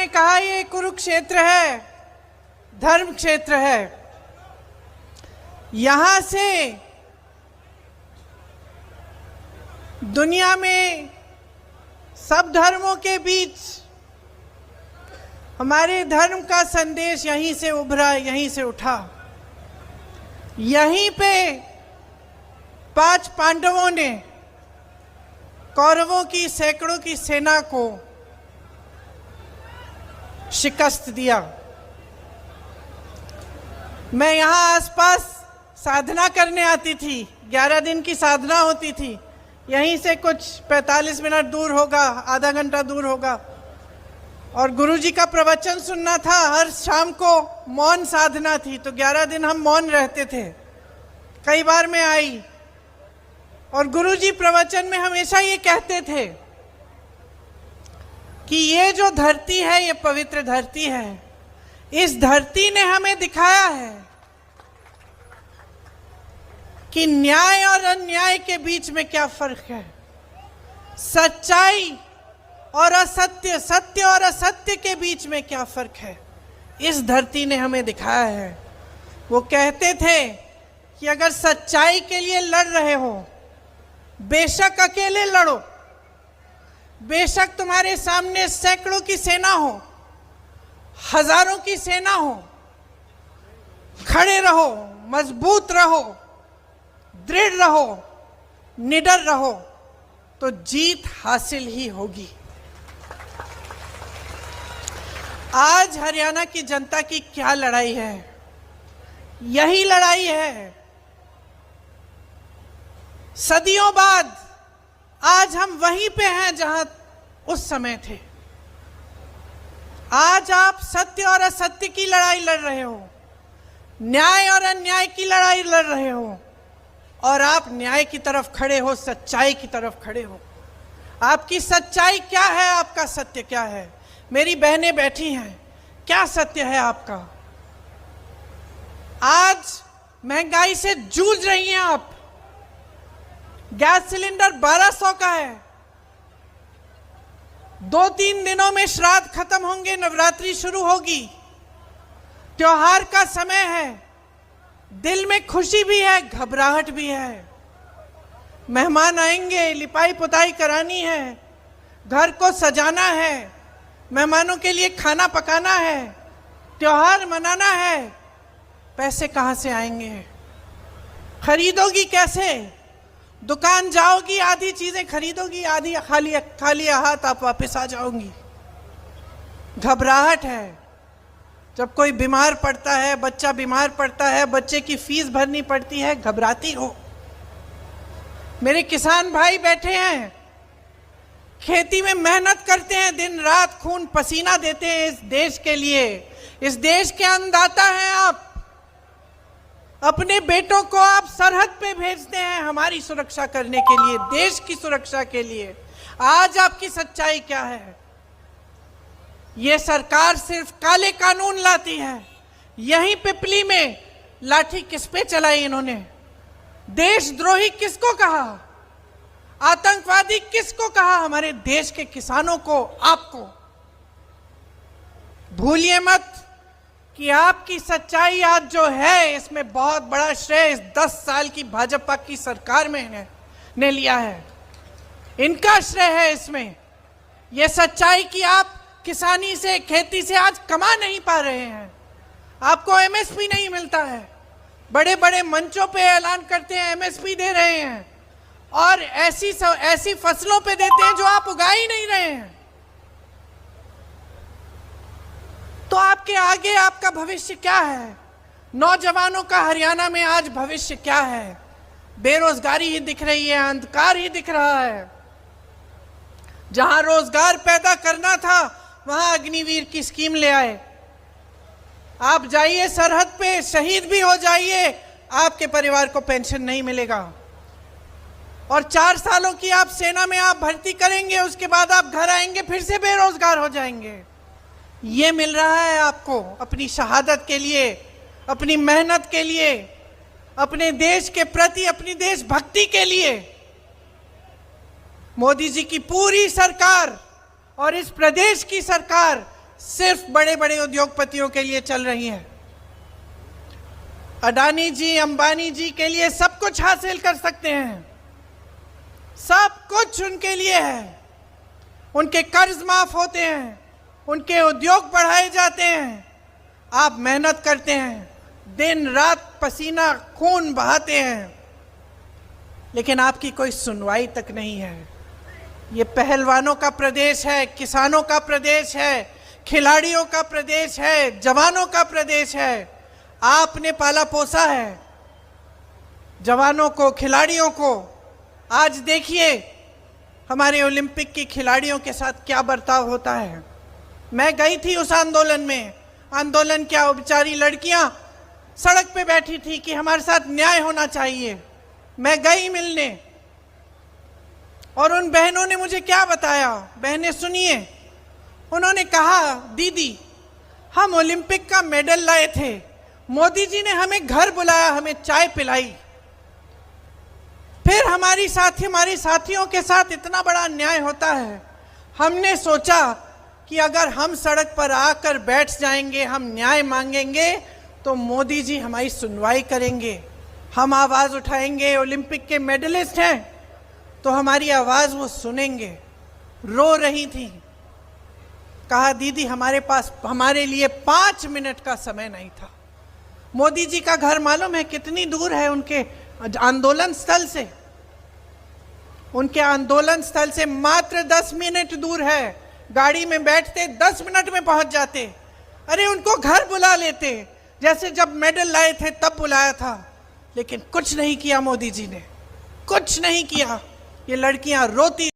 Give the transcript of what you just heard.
मैंने कहा ये कुरुक्षेत्र है, धर्म क्षेत्र है। यहां से दुनिया में सब धर्मों के बीच हमारे धर्म का संदेश यहीं से उभरा, यहीं से उठा। यहीं पे 5 पांडवों ने कौरवों की सैकड़ों की सेना को शिकस्त दिया। मैं यहाँ आसपास साधना करने आती थी, 11 दिन की साधना होती थी। यहीं से कुछ 45 मिनट दूर होगा, आधा घंटा दूर होगा, और गुरुजी का प्रवचन सुनना था। हर शाम को मौन साधना थी, तो 11 दिन हम मौन रहते थे। कई बार मैं आई और गुरुजी प्रवचन में हमेशा ये कहते थे कि ये जो धरती है ये पवित्र धरती है। इस धरती ने हमें दिखाया है कि न्याय और अन्याय के बीच में क्या फर्क है, सच्चाई और असत्य, सत्य और असत्य के बीच में क्या फर्क है। इस धरती ने हमें दिखाया है। वो कहते थे कि अगर सच्चाई के लिए लड़ रहे हो, बेशक अकेले लड़ो, बेशक तुम्हारे सामने सैकड़ों की सेना हो, हजारों की सेना हो, खड़े रहो, मजबूत रहो, दृढ़ रहो, निडर रहो, तो जीत हासिल ही होगी। आज हरियाणा की जनता की क्या लड़ाई है? यही लड़ाई है। सदियों बाद आज हम वहीं पे हैं जहां उस समय थे। आज आप सत्य और असत्य की लड़ाई लड़ रहे हो, न्याय और अन्याय की लड़ाई लड़ रहे हो, और आप न्याय की तरफ खड़े हो, सच्चाई की तरफ खड़े हो। आपकी सच्चाई क्या है, आपका सत्य क्या है? मेरी बहनें बैठी हैं, क्या सत्य है आपका? आज महंगाई से जूझ रही हैं आप। गैस सिलेंडर 1200 का है। 2-3 दिनों में श्राद्ध खत्म होंगे, नवरात्रि शुरू होगी, त्योहार का समय है। दिल में खुशी भी है, घबराहट भी है। मेहमान आएंगे, लिपाई पुताई करानी है, घर को सजाना है, मेहमानों के लिए खाना पकाना है, त्योहार मनाना है। पैसे कहाँ से आएंगे? खरीदोगी कैसे? दुकान जाओगी, आधी चीजें खरीदोगी, आधी खाली हाथ आप वापस आ जाओगी। घबराहट है। जब कोई बीमार पड़ता है, बच्चा बीमार पड़ता है, बच्चे की फीस भरनी पड़ती है, घबराती हो। मेरे किसान भाई बैठे हैं, खेती में मेहनत करते हैं, दिन रात खून पसीना देते हैं इस देश के लिए। इस देश के अन्नदाता हैं आप। अपने बेटों को आप सरहद पे भेजते हैं हमारी सुरक्षा करने के लिए, देश की सुरक्षा के लिए। आज आपकी सच्चाई क्या है? ये सरकार सिर्फ काले कानून लाती है। यहीं पिपली में लाठी किस पे चलाई इन्होंने? देशद्रोही किसको कहा? आतंकवादी किसको कहा? हमारे देश के किसानों को, आपको। भूलिए मत कि आपकी सच्चाई आज जो है, इसमें बहुत बड़ा श्रेय इस 10 साल की भाजपा की सरकार में ने लिया है। इनका श्रेय है इसमें। यह सच्चाई कि आप किसानी से, खेती से आज कमा नहीं पा रहे हैं, आपको एमएसपी नहीं मिलता है। बड़े बड़े मंचों पे ऐलान करते हैं एमएसपी दे रहे हैं, और ऐसी फसलों पे देते हैं जो आप उगा ही नहीं रहे हैं। तो आपके आगे आपका भविष्य क्या है? नौजवानों का हरियाणा में आज भविष्य क्या है? बेरोजगारी ही दिख रही है, अंधकार ही दिख रहा है। जहां रोजगार पैदा करना था, वहां अग्निवीर की स्कीम ले आए। आप जाइए सरहद पे, शहीद भी हो जाइए, आपके परिवार को पेंशन नहीं मिलेगा। और 4 सालों की आप सेना में आप भर्ती करेंगे, उसके बाद आप घर आएंगे, फिर से बेरोजगार हो जाएंगे। ये मिल रहा है आपको अपनी शहादत के लिए, अपनी मेहनत के लिए, अपने देश के प्रति, अपनी देशभक्ति के लिए। मोदी जी की पूरी सरकार और इस प्रदेश की सरकार सिर्फ बड़े बड़े उद्योगपतियों के लिए चल रही है। अडानी जी, अंबानी जी के लिए सब कुछ हासिल कर सकते हैं, सब कुछ उनके लिए है। उनके कर्ज माफ होते हैं, उनके उद्योग बढ़ाए जाते हैं। आप मेहनत करते हैं, दिन रात पसीना खून बहाते हैं, लेकिन आपकी कोई सुनवाई तक नहीं है। ये पहलवानों का प्रदेश है, किसानों का प्रदेश है, खिलाड़ियों का प्रदेश है, जवानों का प्रदेश है। आपने पाला पोसा है जवानों को, खिलाड़ियों को। आज देखिए हमारे ओलंपिक की खिलाड़ियों के साथ क्या बर्ताव होता है। मैं गई थी उस आंदोलन में। आंदोलन क्या, वो बेचारी लड़कियां सड़क पे बैठी थी कि हमारे साथ न्याय होना चाहिए। मैं गई मिलने, और उन बहनों ने मुझे क्या बताया। बहनें सुनिए, उन्होंने कहा, दीदी हम ओलंपिक का मेडल लाए थे, मोदी जी ने हमें घर बुलाया, हमें चाय पिलाई, फिर हमारी साथियों के साथ इतना बड़ा अन्याय होता है। हमने सोचा कि अगर हम सड़क पर आकर बैठ जाएंगे, हम न्याय मांगेंगे, तो मोदी जी हमारी सुनवाई करेंगे, हम आवाज उठाएंगे। ओलंपिक के मेडलिस्ट हैं तो हमारी आवाज वो सुनेंगे। रो रही थी। कहा, दीदी हमारे पास हमारे लिए 5 मिनट का समय नहीं था। मोदी जी का घर मालूम है कितनी दूर है उनके आंदोलन स्थल से? उनके आंदोलन स्थल से मात्र 10 मिनट दूर है। गाड़ी में बैठते 10 मिनट में पहुंच जाते। अरे उनको घर बुला लेते, जैसे जब मेडल लाए थे तब बुलाया था। लेकिन कुछ नहीं किया मोदी जी ने, कुछ नहीं किया। ये लड़कियां रोती